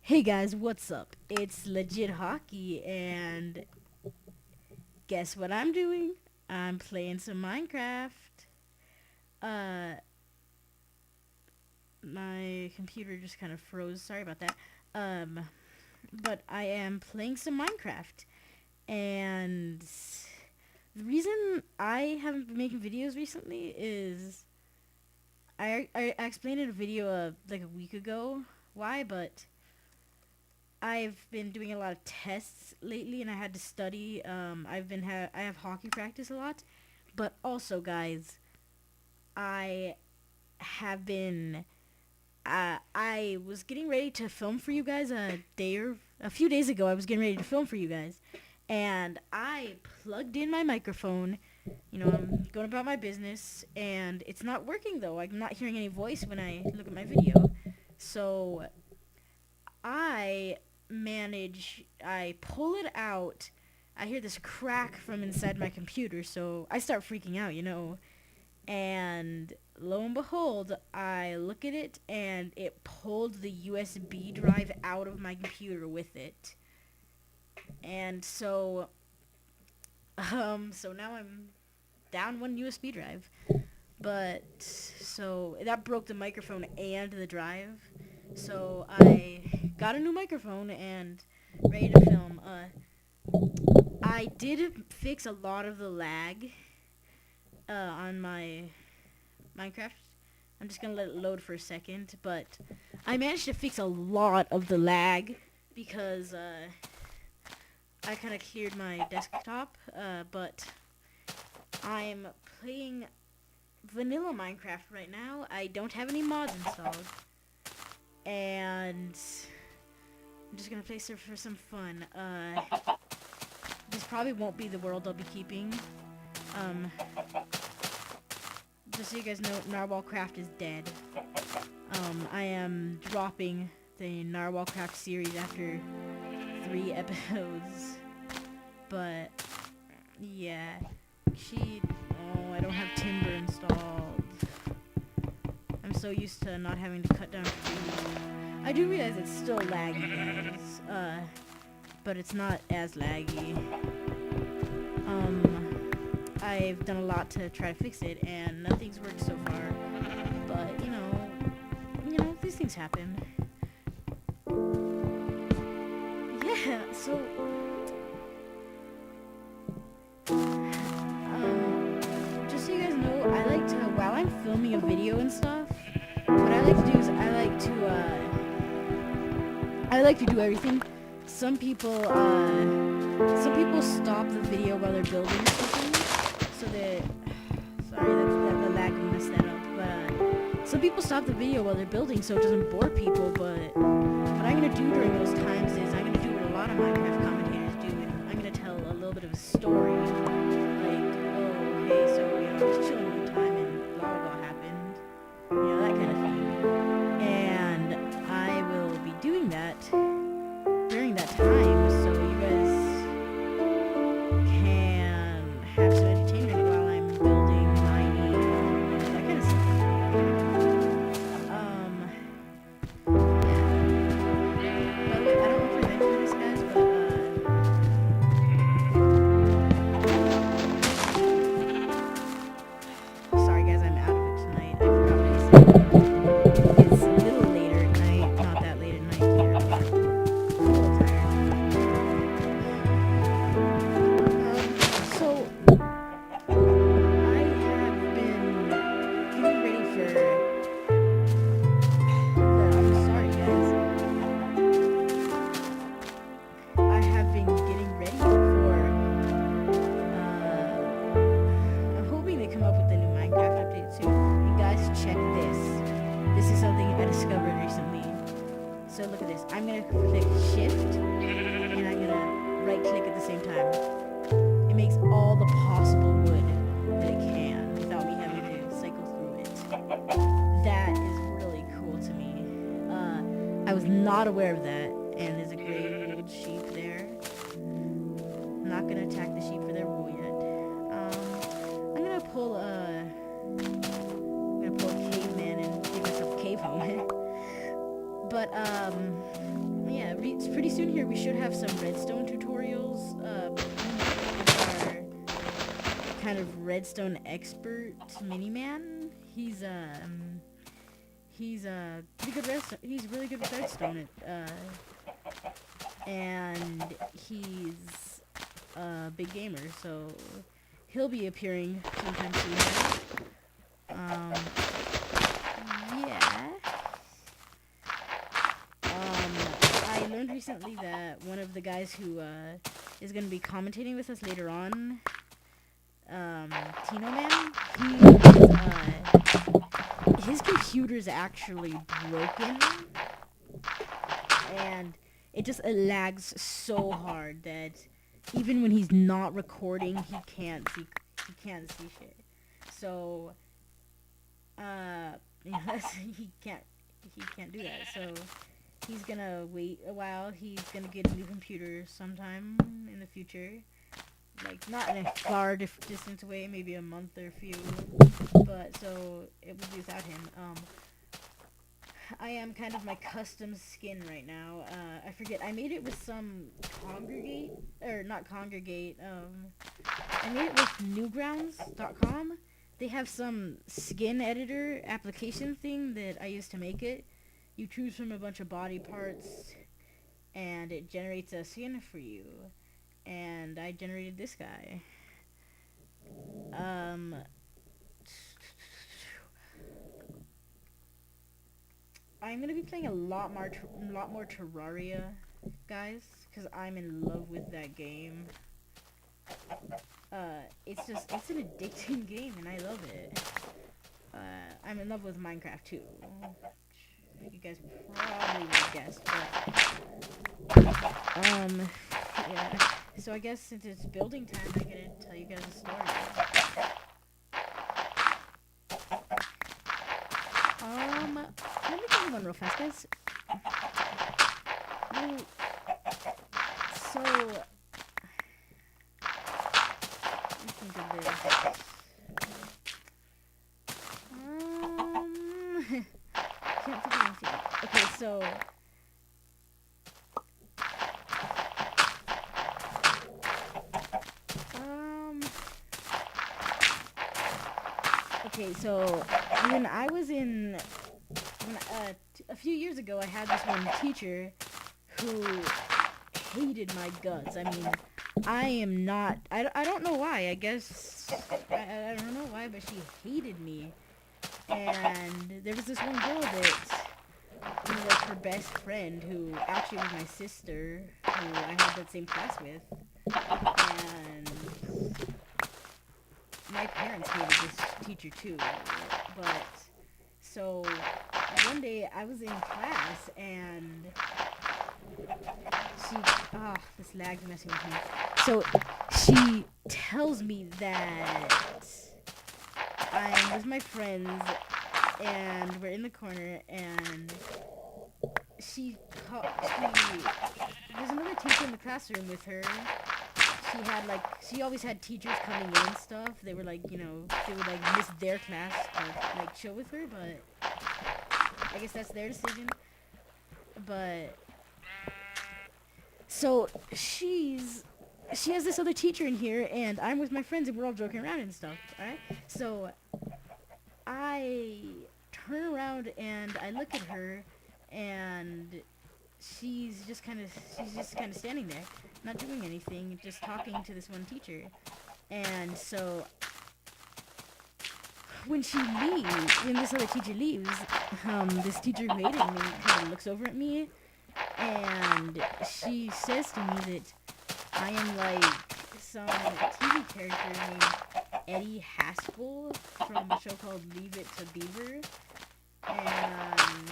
Hey guys, what's up? It's Legithockey, and guess what I'm doing? I'm playing some Minecraft. Uh, my computer just kind of froze. Sorry about that. Um, but I am playing some Minecraft, and the reason I haven't been making videos recently is I explained in a video like a week ago why, but I've been doing a lot of tests lately, and I had to study. I have hockey practice a lot, but also, guys, I have been. I was getting ready to film for you guys a few days ago. I was getting ready to film for you guys, and I plugged in my microphone. I'm going about my business, and it's not working though. I'm not hearing any voice when I look at my video. So I I pull it out. I hear this crack from inside my computer, so I start freaking out. And lo and behold, I look at it, and it pulled the USB drive out of my computer with it. And so now I'm down one USB drive. But, so, that broke the microphone and the drive. So I got a new microphone and ready to film. I did fix a lot of the lag on my Minecraft. I'm just gonna let it load for a second, but I managed to fix a lot of the lag because I kind of cleared my desktop. But I'm playing vanilla Minecraft right now. I don't have any mods installed, and I'm just gonna play for some fun. This probably won't be the world I'll be keeping. Um, just so you guys know, Narwhal Craft is dead. I am dropping the Narwhal Craft series after 3 episodes. But, yeah. I don't have timber installed. I'm so used to not having to cut down trees. I do realize it's still laggy, guys. But it's not as laggy. I've done a lot to try to fix it, and nothing's worked so far. But these things happen. Yeah. So, just so you guys know, I like to while I'm filming a video and stuff. What I like to do is I like to do everything. Some people stop the video while they're building or something, so that sorry that the lag messed that up. But some people stop the video while they're building so it doesn't bore people. But what I'm gonna do during those times is I'm gonna do what a lot of Minecraft commentators do, and I'm gonna tell a little bit of a story, like, oh hey, so I was chilling one time and blah blah happened, that kind of thing, and I will be doing that during that time, so you guys can have some entertainment while I'm building, mining, that kind of stuff. By the way, I don't know if I mentioned this, guys, but sorry, guys, I'm out of it tonight. I forgot what I said. It's a little later at night, not that late at night here, but I'm a little tired. So I have been getting ready I'm sorry, guys. I have been getting ready for. I'm hoping they come up with a new Minecraft update soon. And guys, check this. This is something I discovered recently. So look at this. I'm gonna click Shift, and I'm gonna right click at the same time. It makes all the possible wood that it can without me having to cycle through it. That is really cool to me. I was not aware of that, and there's a gray wooled sheep there. I'm not gonna attack the sheep for their wool yet. I'm gonna pull a caveman and give myself a cave home. But yeah. pretty soon here we should have some redstone tutorials. Our kind of redstone expert mini-man. He's pretty good redstone. He's really good with redstone. And he's a big gamer, so he'll be appearing sometime soon. Yeah. I learned recently that one of the guys who is going to be commentating with us later on, Tino Man, his computer's actually broken, and it lags so hard that even when he's not recording, he can't see shit. So, he can't do that. So he's gonna wait a while. He's gonna get a new computer sometime in the future, like not in a far distance away, maybe a month or a few. But so it will be without him. I am kind of my custom skin right now. I forget. I made it with some I made it with newgrounds.com. They have some skin editor application thing that I use to make it. You choose from a bunch of body parts, and it generates a skin for you. And I generated this guy. I'm gonna be playing a lot more Terraria, guys, because I'm in love with that game. It's an addicting game, and I love it. I'm in love with Minecraft too. You guys probably would have guessed, but yeah. So I guess since it's building time, I gotta tell you guys a story. Let me tell you one real fast, guys. So, let me think of this. Can't think of anything. Okay, so when I was a few years ago, I had this one teacher who hated my guts. I mean, I don't know why. I guess, I don't know why, but she hated me. And there was this one girl that was like her best friend, who actually was my sister, who I had that same class with. And my parents hated this teacher too. But, so, one day I was in class, and this lag's messing with me. So, she tells me that I'm with my friends, and we're in the corner, and there's another teacher in the classroom with her. She always had teachers coming in and stuff. They were like, they would like miss their class to like chill with her, but I guess that's their decision. But so she has this other teacher in here, and I'm with my friends, and we're all joking around and stuff. All right. So I turn around and I look at her, and she's just kind of standing there, not doing anything, just talking to this one teacher. And so when this other teacher leaves, this teacher who hated me kind of looks over at me, and she says to me that I am like some TV character named Eddie Haskell from a show called Leave It to Beaver. And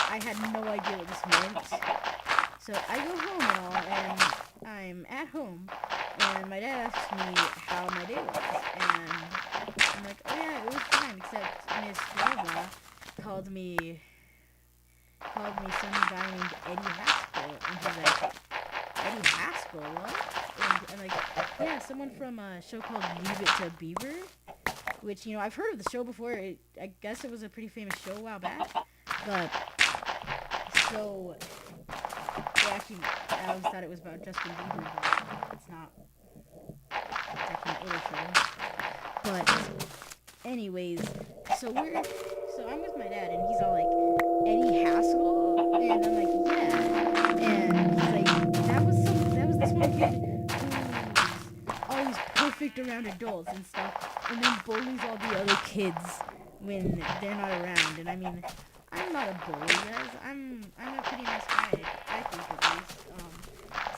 I had no idea what this meant. So I go home and all, and I'm at home, and my dad asks me how my day was, and I'm like, oh yeah, it was fine, except Miss Lava called me some guy named Eddie Haskell, and he's like, Eddie Haskell, what? And I'm like, yeah, someone from a show called Leave It to Beaver, which, I've heard of the show before. I guess it was a pretty famous show a while back, but, so Well, actually, I always thought it was about Justin Bieber, but it's not. It's actually an older show. But anyways, so I'm with my dad, and he's all like, Eddie Haskell, and I'm like, yeah, and he's like, that was this one kid who's always perfect around adults and stuff, and then bullies all the other kids when they're not around. And I mean, I'm not a bully, guys. I'm a pretty nice guy, I think at least.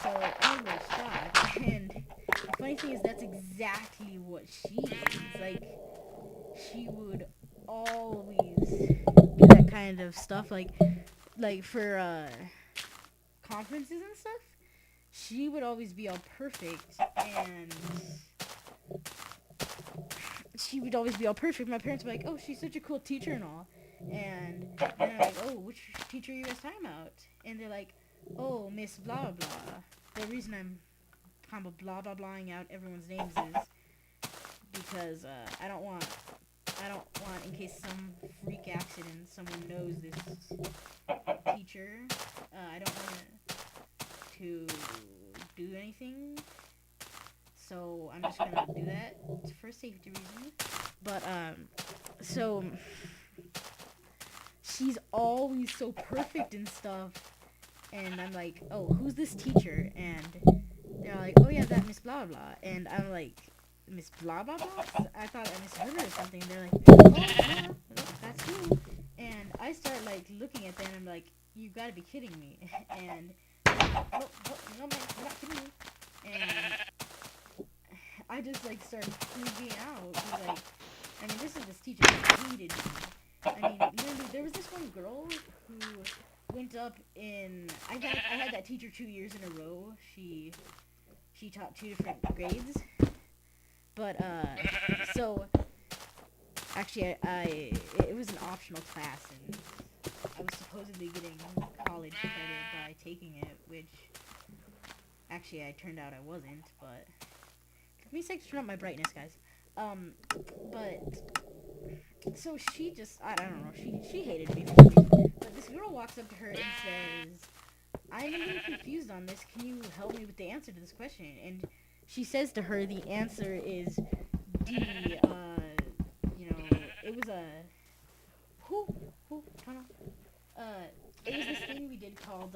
So I'm a little shocked, and the funny thing is that's exactly what she is. Like, she would always do that kind of stuff, like for conferences and stuff. She would always be all perfect, and she would always be all perfect. My parents would be like, "Oh, she's such a cool teacher and all," and I'm like, "Oh, which teacher are you guys talking about?" And they're like, "Oh, Miss blah blah." The reason I'm kind of blah blah blahing out everyone's names is because I don't want, in case some freak accident, someone knows this teacher. I don't want to do anything, so I'm just gonna do that for safety reasons. But so she's always so perfect and stuff, and I'm like, oh, who's this teacher? And they're like, oh yeah, that Miss blah blah, and I'm like, Miss blah blah blah? I thought I misheard her or something. They're like, oh yeah, that's who. And I start like looking at them and I'm like, you gotta be kidding me. And oh, no man, you're not kidding me. And I just like start freaking out. He's like, I mean, this is this teacher who hated me. I mean, literally, there was this one girl who went up in. I had that teacher 2 years in a row. She taught 2 different grades. But so actually, it was an optional class, and I was supposedly getting college credit by taking it, which actually I turned out I wasn't. But give me a sec to turn up my brightness, guys. But so she just I don't know, she hated me for some reason. But this girl walks up to her and says, "I'm a little confused on this. Can you help me with the answer to this question?" And she says to her, the answer is D. It was a kind of. It was this thing we did called.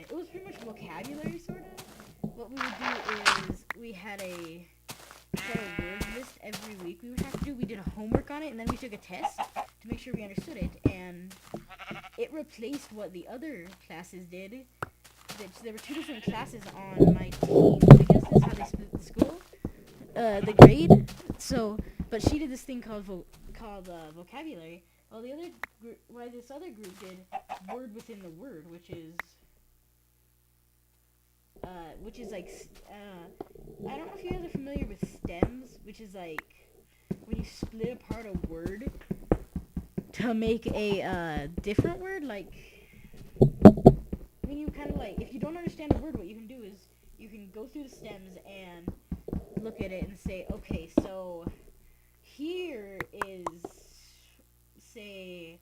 It was pretty much vocabulary, sort of. What we would do is we had a word list every week. We did a homework on it, and then we took a test to make sure we understood it, and it replaced what the other classes did. There were 2 different classes on my team. I guess that's how they split the school, the grade. So, but she did this thing called vocabulary. While this other group did word within the word, which is like I don't know if you guys are familiar with stems, which is like when you split apart a word to make a different word, like. When you kind of like, if you don't understand a word, what you can do is you can go through the stems and look at it and say, okay, so here is, say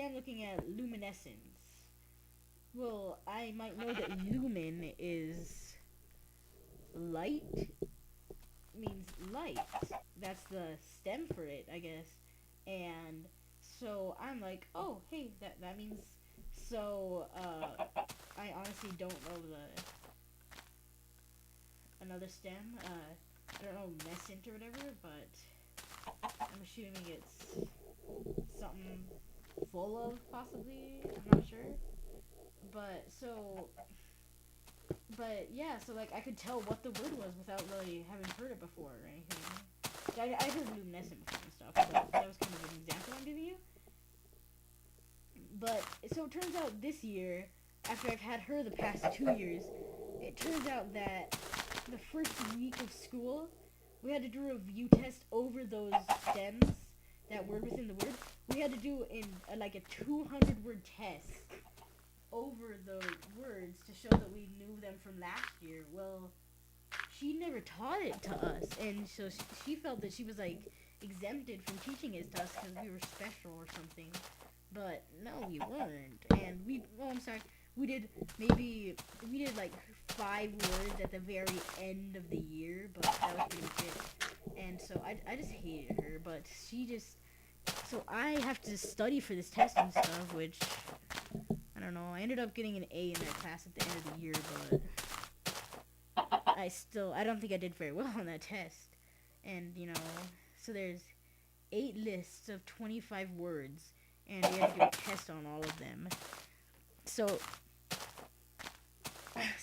I'm looking at luminescence. Well, I might know that lumen is light, means light. That's the stem for it, I guess. And so I'm like, oh, hey, that means. So, I honestly don't know another stem. I don't know mescent or whatever, but I'm assuming it's something full of, possibly. I'm not sure. But yeah, so like I could tell what the word was without really having heard it before or anything. I heard luminescent before and stuff, but that was kind of an example I'm giving you. But so it turns out this year, after I've had her the past 2 years, it turns out that the first week of school, we had to do a review test over those stems, that word within the word. We had to do like a 200-word test over the words to show that we knew them from last year. Well, she never taught it to us, and so she felt that she was like exempted from teaching it to us because we were special or something. But no, we weren't. And we did like 5 words at the very end of the year, but that was pretty much it. And so I just hated her, but she just, so I have to study for this test and stuff, which I don't know. I ended up getting an A in that class at the end of the year, but I don't think I did very well on that test. And so there's 8 lists of 25 words, and we had to do a test on all of them. So,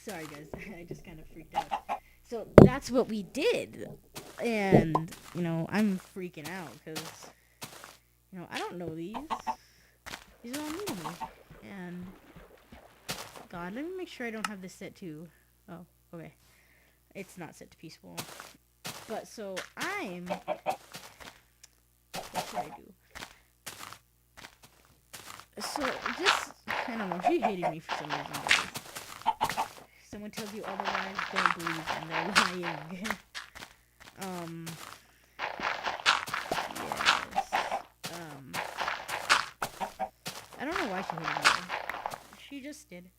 sorry guys, I just kind of freaked out. So that's what we did, and I'm freaking out because I don't know these. These are all new to me, and God, let me make sure I don't have this set to. Oh, okay, it's not set to peaceful. But so what should I do? So just, I don't know, she hated me for some reason, guys. Someone tells you otherwise, don't believe them, they're lying. Yes. I don't know why she hated me. She just did.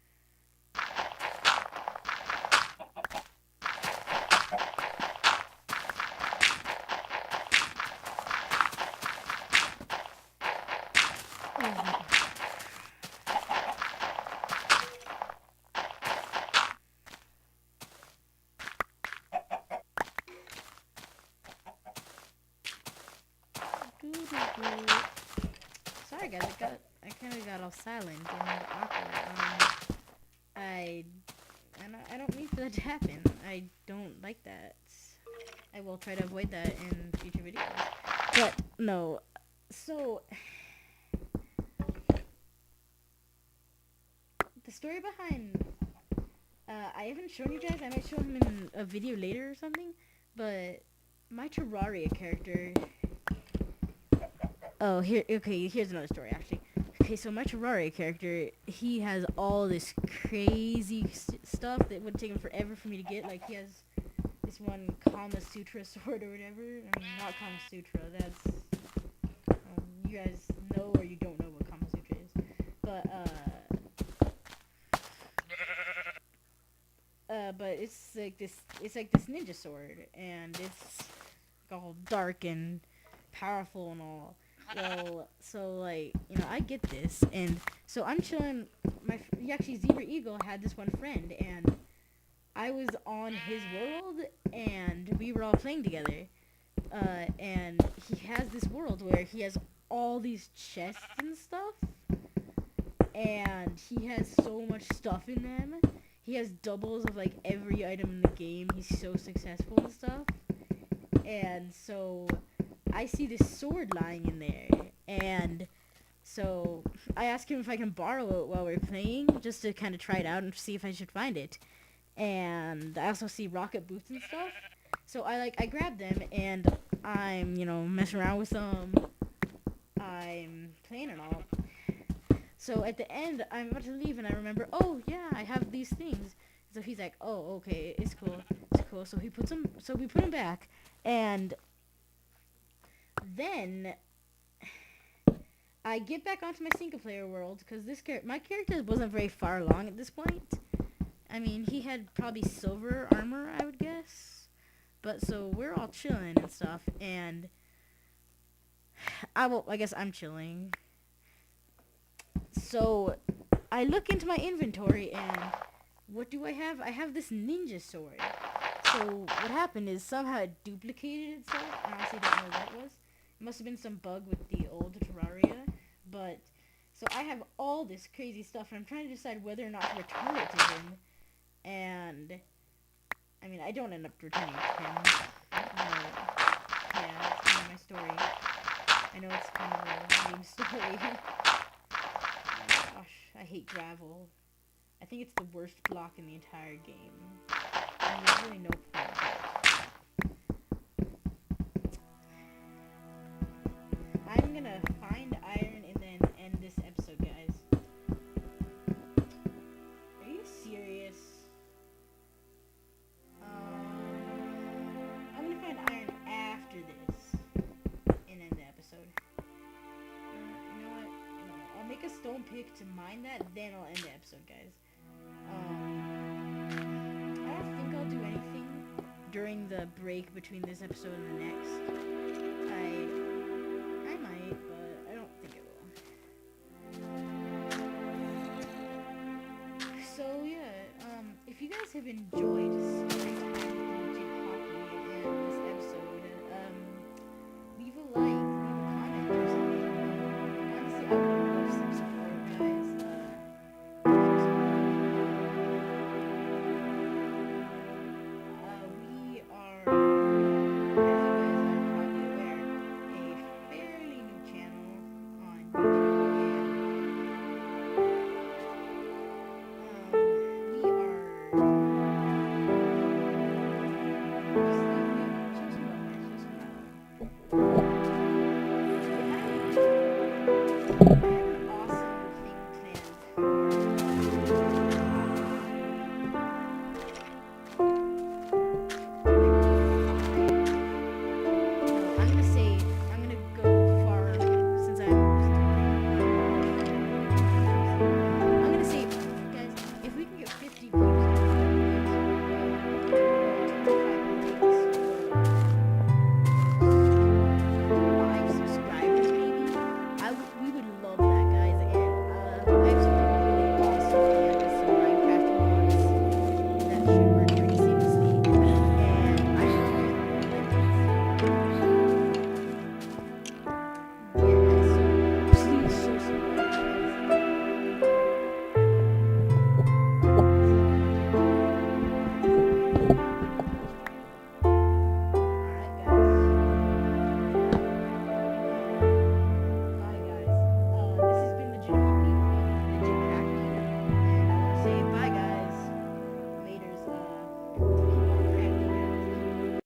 Sorry guys, I kind of got all silent and awkward. I don't mean for that to happen. I don't like that. I will try to avoid that in future videos. But no, so the story behind I haven't shown you guys. I might show him in a video later or something. But my Terraria character. Oh, here's another story, actually. Okay, so my Terraria character, he has all this crazy stuff that would take him forever for me to get. Like, he has this one Kama Sutra sword or whatever. I mean, not Kama Sutra, that's, you guys know or you don't know what Kama Sutra is. But it's like this ninja sword, and it's all dark and powerful and all. Well, so like I get this, and so I'm chilling. Zebra Eagle had this one friend, and I was on his world, and we were all playing together. And he has this world where he has all these chests and stuff, and he has so much stuff in them. He has doubles of like every item in the game. He's so successful and stuff, and so I see this sword lying in there, and so I ask him if I can borrow it while we're playing, just to kind of try it out and see if I should find it. And I also see rocket boots and stuff, so I grab them, and I'm messing around with them. I'm playing and all. So at the end, I'm about to leave, and I remember, oh yeah, I have these things. So he's like, oh okay, it's cool. So we put them back, and then I get back onto my single player world because my character wasn't very far along at this point. I mean, he had probably silver armor, I would guess. But so we're all chilling and stuff, and I guess I'm chilling. So I look into my inventory, and what do I have? I have this ninja sword. So what happened is somehow it duplicated itself. I honestly don't know what it was. It must have been some bug with the old Terraria. But so I have all this crazy stuff, and I'm trying to decide whether or not to return it to him. And I mean, I don't end up returning it to him. Yeah, that's kind of my story. I know it's kind of a lame story. Gosh, I hate gravel. I think it's the worst block in the entire game. And there's really no point. I'm gonna find iron and then end this episode, guys. Are you serious? I'm gonna find iron after this and end the episode. You know what? No, I'll make a stone pick to mine that, then I'll end the episode, guys. I don't think I'll do anything during the break between this episode and the next. I might, but I don't think I will. So yeah, if you guys have enjoyed